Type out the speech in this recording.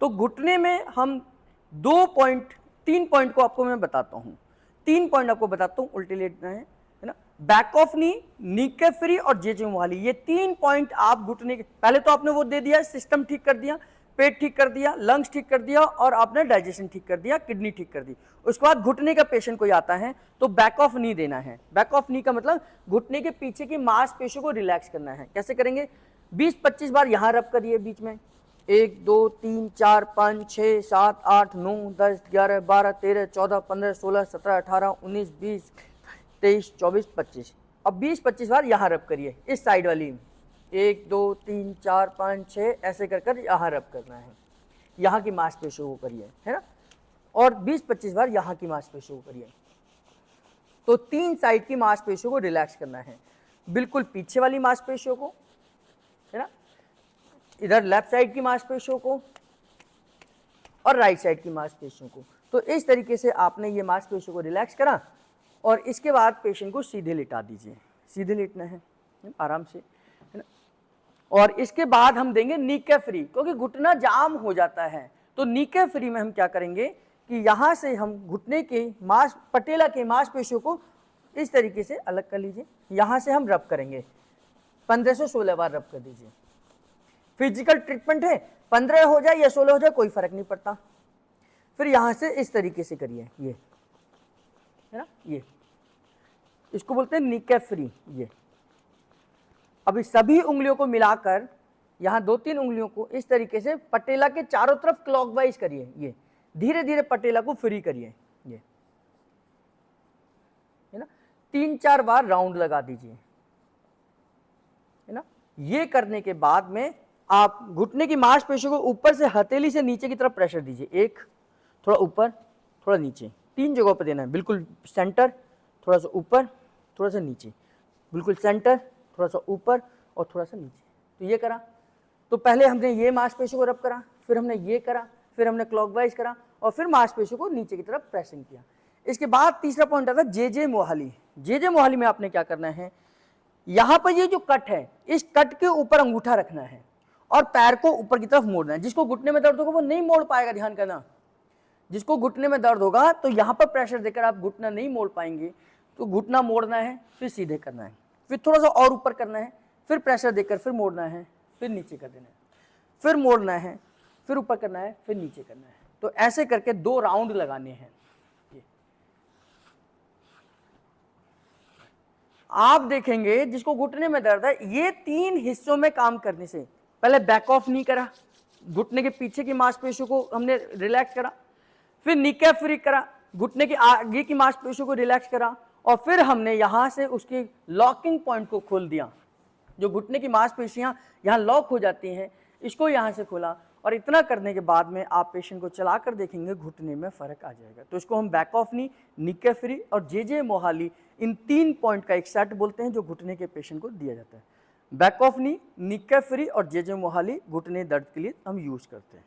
तो घुटने में हम 3 पॉइंट को आपको मैं बताता हूँ, 3 पॉइंट आपको बताता हूँ, उल्टे लेटना है ना। बैक ऑफ नी के फ्री और जेजे मोहाली, ये 3 पॉइंट आप घुटने के, पहले तो आपने वो दे दिया, सिस्टम ठीक कर दिया, पेट ठीक कर दिया, लंग्स ठीक कर दिया और आपने डाइजेशन ठीक कर दिया, किडनी ठीक कर दी। उसके बाद घुटने का पेशेंट कोई आता है तो बैक ऑफ नी देना है। बैक ऑफ नी का मतलब घुटने के पीछे की मांसपेशियों को रिलैक्स करना है। कैसे करेंगे? 20-25 बार यहां रब करिए बीच में, 1 2 3 4 5 6 7 8 9 10 11 12 13 14 15 16 17 18 19 20 23 24 25। अब 20-25 बार यहाँ रब करिए इस साइड वाली, 1 2 3 4 5 6 ऐसे कर कर यहाँ रब करना है, यहाँ की मांसपेशियों को करिए, है ना। और 20-25 बार यहाँ की मांसपेशियों को करिए। तो 3 साइड की मांसपेशियों को रिलैक्स करना है, बिल्कुल पीछे वाली मांसपेशियों को, है ना, इधर लेफ्ट साइड की मांसपेशियों को और राइट साइड की मांसपेशियों को। तो इस तरीके से आपने ये मांसपेशियों को रिलैक्स करा और इसके बाद पेशेंट को सीधे लिटा दीजिए, सीधे लेटना है आराम से, है ना। और इसके बाद हम देंगे नीके फ्री, क्योंकि घुटना जाम हो जाता है। तो नीके फ्री में हम क्या करेंगे कि यहाँ से हम घुटने के पटेला के मांसपेशियों को इस तरीके से अलग कर लीजिए, यहाँ से हम रब करेंगे, 15 से 16 बार रब कर दीजिए। फिजिकल ट्रीटमेंट है, 15 हो जाए या 16 हो जाए कोई फर्क नहीं पड़ता। फिर यहाँ से इस तरीके से करिए, ये है ना, ये इसको बोलते हैं नीके फ्री। ये अभी सभी उंगलियों को मिलाकर यहाँ 2-3 उंगलियों को इस तरीके से पटेला के चारों तरफ क्लॉकवाइज करिए, ये धीरे धीरे पटेला को फ्री करिए, ये है ना, 3-4 बार राउंड लगा दीजिए, है ना। ये करने के बाद में आप घुटने की मांसपेशियों को ऊपर से हथेली से नीचे की तरफ प्रेशर दीजिए, एक थोड़ा ऊपर थोड़ा नीचे, 3 जगहों पर देना है, बिल्कुल सेंटर, थोड़ा सा ऊपर, थोड़ा सा नीचे, बिल्कुल सेंटर, थोड़ा सा ऊपर और थोड़ा सा नीचे। तो ये करा, तो पहले हमने ये मांसपेशियों को रब करा, फिर हमने ये करा, फिर हमने क्लॉकवाइज करा और फिर मांसपेशियों को नीचे की तरफ प्रेसिंग किया। इसके बाद तीसरा पॉइंट आता है जेजे मोहाली। जेजे मोहाली में आपने क्या करना है, यहाँ पर ये जो कट है, इस कट के ऊपर अंगूठा रखना है और पैर को ऊपर की तरफ मोड़ना है। जिसको घुटने में दर्द होगा वो नहीं मोड़ पाएगा, ध्यान करना, जिसको घुटने में दर्द होगा तो यहाँ पर प्रेशर देकर आप घुटना नहीं मोड़ पाएंगे। तो घुटना मोड़ना है, फिर सीधे करना है, फिर थोड़ा सा और ऊपर करना है, फिर प्रेशर देकर फिर मोड़ना है, फिर नीचे कर देना है, फिर मोड़ना है, फिर ऊपर करना है, फिर नीचे करना है। तो ऐसे करके 2 राउंड लगाने हैं। आप देखेंगे जिसको घुटने में दर्द है, ये 3 हिस्सों में काम करने से पहले बैक ऑफ नी करा, घुटने के पीछे की मांसपेशियों को हमने रिलैक्स करा, फिर नीके फ्री करा, घुटने के आगे की मांसपेशियों को रिलैक्स करा और फिर हमने यहां से उसके लॉकिंग पॉइंट को खोल दिया। जो घुटने की मांसपेशियां यहां लॉक हो जाती हैं, इसको यहां से खोला और इतना करने के बाद में आप पेशेंट को चलाकर देखेंगे घुटने में फर्क आ जाएगा। तो इसको हम बैक ऑफ नी, नीके फ्री और जेजे मोहाली, इन 3 पॉइंट का एक सेट बोलते हैं जो घुटने के पेशेंट को दिया जाता है। बैक ऑफ नी, नीके फ्री और जेजे मोहाली घुटने दर्द के लिए हम यूज करते हैं।